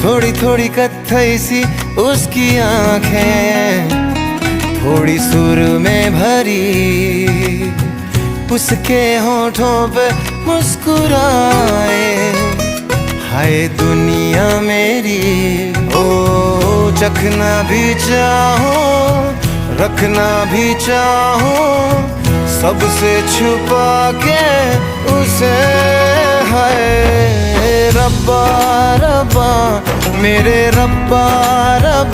थोड़ी थोड़ी कत्थई सी उसकी आंखें, थोड़ी सुर में भरी उसके होठों पे मुस्कुराए। हाय दुनिया मेरी, ओ चखना भी चाहो रखना भी चाहो, सबसे छुपा के उसे। है रब्बा रब्बा मेरे रब्बा रब्बा।